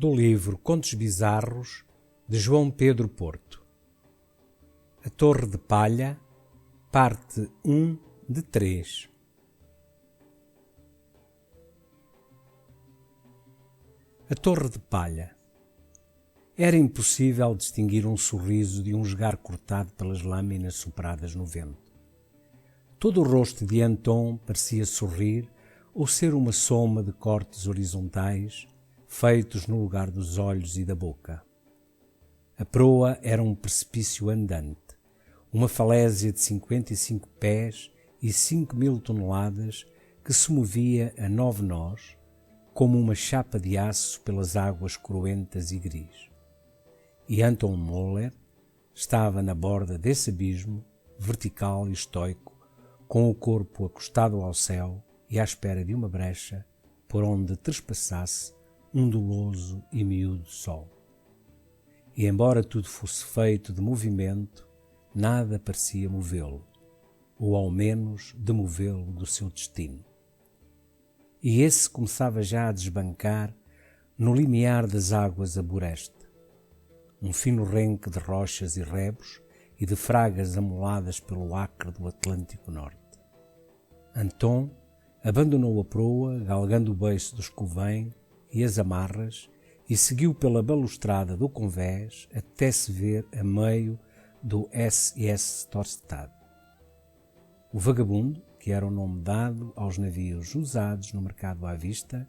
do livro Contos Bizarros, de João Pedro Porto. A Torre de Palha, parte 1 de 3. A Torre de Palha. Era impossível distinguir um sorriso de um esgar cortado pelas lâminas sopradas no vento. Todo o rosto de Anton parecia sorrir ou ser uma soma de cortes horizontais feitos no lugar dos olhos e da boca. A proa era um precipício andante, uma falésia de 55 pés e 5.000 toneladas que se movia a 9 nós, como uma chapa de aço pelas águas cruentas e gris. E Anton Moller estava na borda desse abismo, vertical e estoico, com o corpo acostado ao céu e à espera de uma brecha por onde trespassasse um doloso e miúdo sol. E embora tudo fosse feito de movimento, nada parecia movê-lo, ou ao menos demovê-lo do seu destino. E esse começava já a desbancar no limiar das águas a boreste, um fino renque de rochas e rebos e de fragas amoladas pelo acre do Atlântico Norte. Anton abandonou a proa, galgando o beiço do escovém e as amarras, e seguiu pela balustrada do convés até se ver a meio do SS Torstad. O Vagabundo, que era o nome dado aos navios usados no mercado à vista,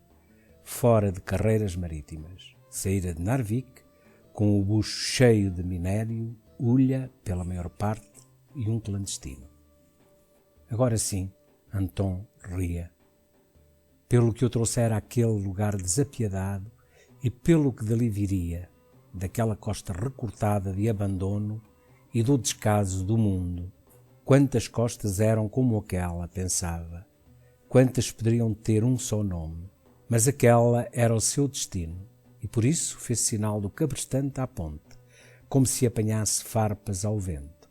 fora de carreiras marítimas, saíra de Narvik, com o bucho cheio de minério, hulha pela maior parte e um clandestino. Agora sim, Anton ria. Pelo que o trouxera àquele lugar desapiedado e pelo que dali viria, daquela costa recortada de abandono e do descaso do mundo. Quantas costas eram como aquela, pensava. Quantas poderiam ter um só nome. Mas aquela era o seu destino, e por isso fez sinal do cabrestante à ponte, como se apanhasse farpas ao vento.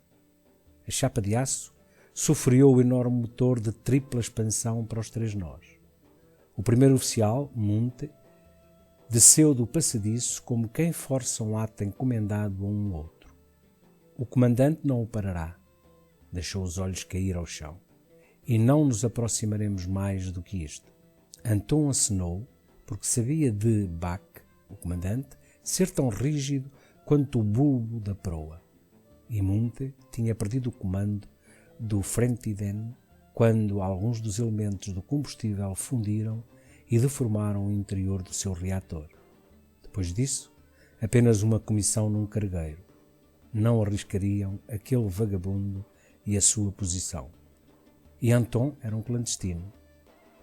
A chapa de aço sofreou o enorme motor de tripla expansão para os 3 nós. O primeiro oficial, Munte, desceu do passadiço como quem força um ato encomendado a um outro. O comandante não o parará. Deixou os olhos cair ao chão. E não nos aproximaremos mais do que isto. Anton acenou, porque sabia de Bach, o comandante, ser tão rígido quanto o bulbo da proa. E Munte tinha perdido o comando do Fremtiden quando alguns dos elementos do combustível fundiram e deformaram o interior do seu reator. Depois disso, apenas uma comissão num cargueiro. Não arriscariam aquele vagabundo e a sua posição. E Anton era um clandestino.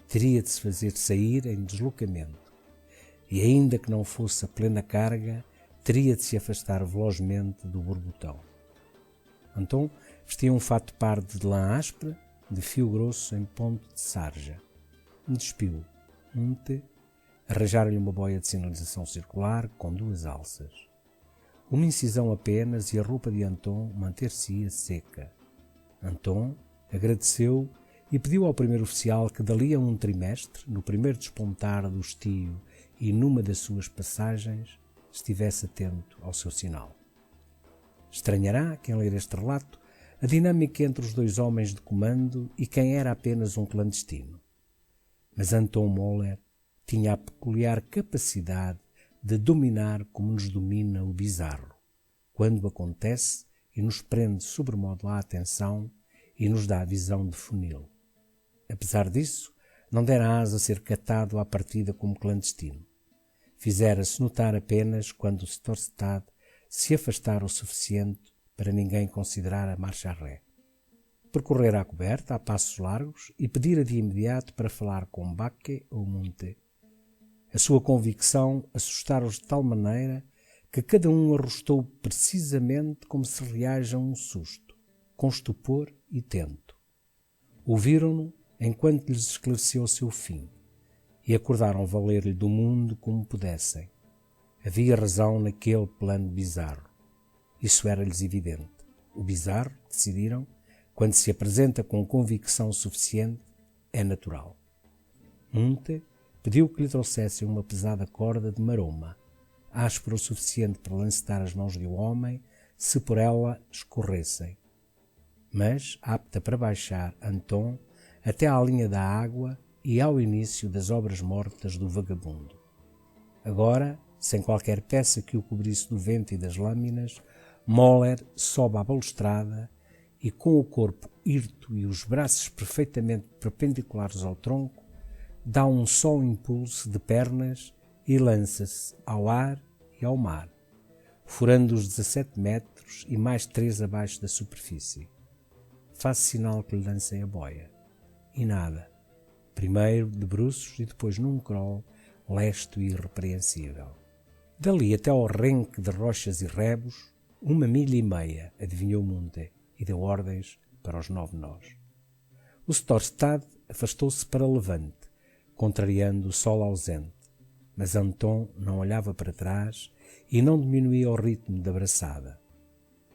Teria de se fazer sair em deslocamento. E ainda que não fosse a plena carga, teria de se afastar velozmente do borbotão. Anton vestia um fato pardo de lã áspera, de fio grosso em ponto de sarja. Despiu. Munte arranjaram-lhe uma boia de sinalização circular com 2 alças. Uma incisão apenas e a roupa de Anton manter-se-ia seca. Anton agradeceu e pediu ao primeiro oficial que dali a um trimestre, no primeiro despontar do estio e numa das suas passagens, estivesse atento ao seu sinal. Estranhará, quem ler este relato, a dinâmica entre os 2 homens de comando e quem era apenas um clandestino. Mas Anton Moller tinha a peculiar capacidade de dominar como nos domina o bizarro, quando acontece e nos prende sobremodo a atenção e nos dá a visão de funil. Apesar disso, não dera asa a ser catado à partida como clandestino. Fizera-se notar apenas quando Storstad se afastara o suficiente para ninguém considerar a marcha a ré. Percorrera a coberta a passos largos e pedira de imediato para falar com Backe ou Munte. A sua convicção assustara-os de tal maneira que cada um arrostou precisamente como se reage a um susto, com estupor e tento. Ouviram-no enquanto lhes esclareceu o seu fim e acordaram valer-lhe do mundo como pudessem. Havia razão naquele plano bizarro. Isso era-lhes evidente. O bizarro, decidiram, quando se apresenta com convicção suficiente, é natural. Munte pediu que lhe trouxessem uma pesada corda de maroma áspera o suficiente para lancetar as mãos de um homem, se por ela escorressem, mas apta para baixar Anton até à linha da água e ao início das obras mortas do vagabundo. Agora, sem qualquer peça que o cobrisse do vento e das lâminas, Moller sobe à balustrada e, com o corpo hirto e os braços perfeitamente perpendiculares ao tronco, dá um só impulso de pernas e lança-se ao ar e ao mar, furando os 17 metros e mais 3 abaixo da superfície. Faço sinal que lhe lancem a boia. E nada. Primeiro de bruços e depois num crawl lesto e irrepreensível. Dali até ao renque de rochas e rebos, 1,5 milha, adivinhou Munte, e deu ordens para os 9 nós. O Storstad afastou-se para levante, contrariando o sol ausente, mas Anton não olhava para trás e não diminuía o ritmo da braçada.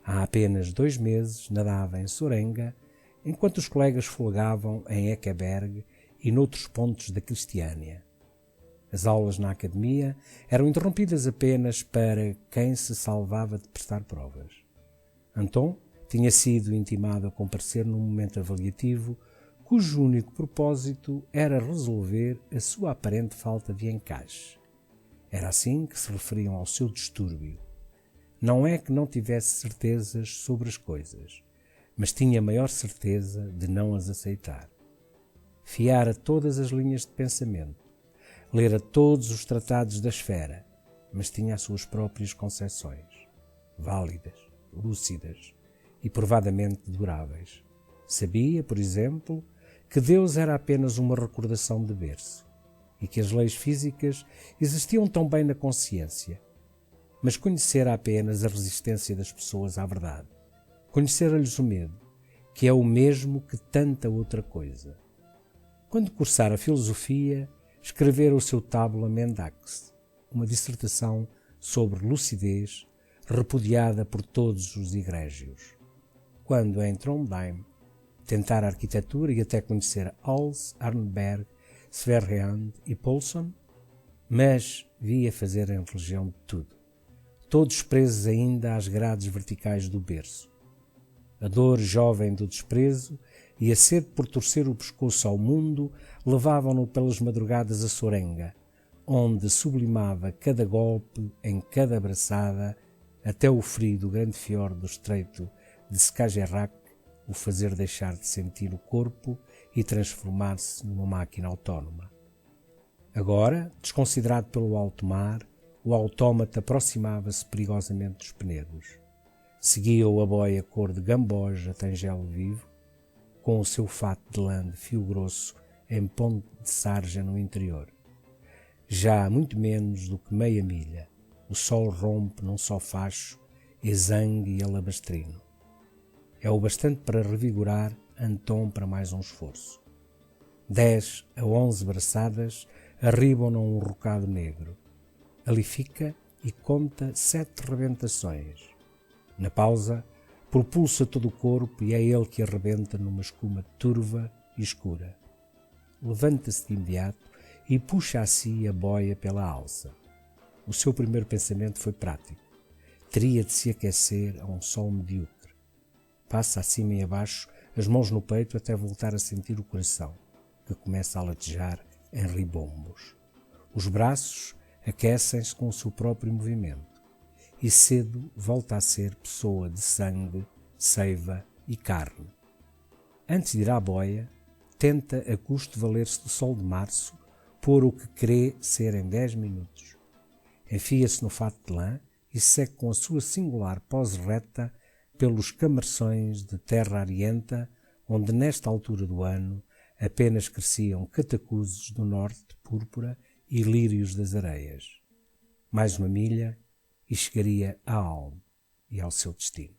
Há apenas 2 meses nadava em Sorenga, enquanto os colegas folgavam em Eckeberg e noutros pontos da Cristiânia. As aulas na academia eram interrompidas apenas para quem se salvava de prestar provas. Anton tinha sido intimado a comparecer num momento avaliativo cujo único propósito era resolver a sua aparente falta de encaixe. Era assim que se referiam ao seu distúrbio. Não é que não tivesse certezas sobre as coisas, mas tinha maior certeza de não as aceitar. Fiara todas as linhas de pensamento, lera todos os tratados da esfera, mas tinha as suas próprias concepções, válidas, lúcidas e provadamente duráveis. Sabia, por exemplo, que Deus era apenas uma recordação de berço e que as leis físicas existiam tão bem na consciência, mas conhecera apenas a resistência das pessoas à verdade. Conhecera-lhes o medo, que é o mesmo que tanta outra coisa. Quando cursara filosofia, escrevera o seu Tabula Mendax, uma dissertação sobre lucidez repudiada por todos os egrégios. Quando, em Trondheim, tentara arquitetura e até conhecer Hals, Arnberg, Sverreand e Poulson, mas via fazer em religião de tudo, todos presos ainda às grades verticais do berço. A dor jovem do desprezo e a sede por torcer o pescoço ao mundo levavam-no pelas madrugadas a Sorenga, onde sublimava cada golpe em cada abraçada até o frio do grande fiord do estreito de Skagerrak o fazer deixar de sentir o corpo e transformar-se numa máquina autónoma. Agora, desconsiderado pelo alto mar, o autómata aproximava-se perigosamente dos Penedos. Seguia-o a boia cor de gamboja tangelo vivo, com o seu fato de lã de fio grosso em ponte de sarja no interior. Já há muito menos do que meia milha, o sol rompe num só facho, exangue e alabastrino. É o bastante para revigorar Anton para mais um esforço. 10 a 11 braçadas arribam num rocado negro. Ali fica e conta 7 rebentações. Na pausa, propulsa todo o corpo e é ele que arrebenta numa escuma turva e escura. Levanta-se de imediato e puxa a si a boia pela alça. O seu primeiro pensamento foi prático. Teria de se aquecer a um sol medíocre. Passa acima e abaixo, as mãos no peito até voltar a sentir o coração, que começa a latejar em ribombos. Os braços aquecem-se com o seu próprio movimento e cedo volta a ser pessoa de sangue, seiva e carne. Antes de ir à boia, tenta a custo valer-se do sol de março, pôr o que crê ser em 10 minutos. Enfia-se no fato de lã e segue com a sua singular pose reta pelos camarções de terra arienta, onde nesta altura do ano apenas cresciam catacuzes do norte púrpura e lírios das areias. Mais 1 milha e chegaria a Alm e ao seu destino.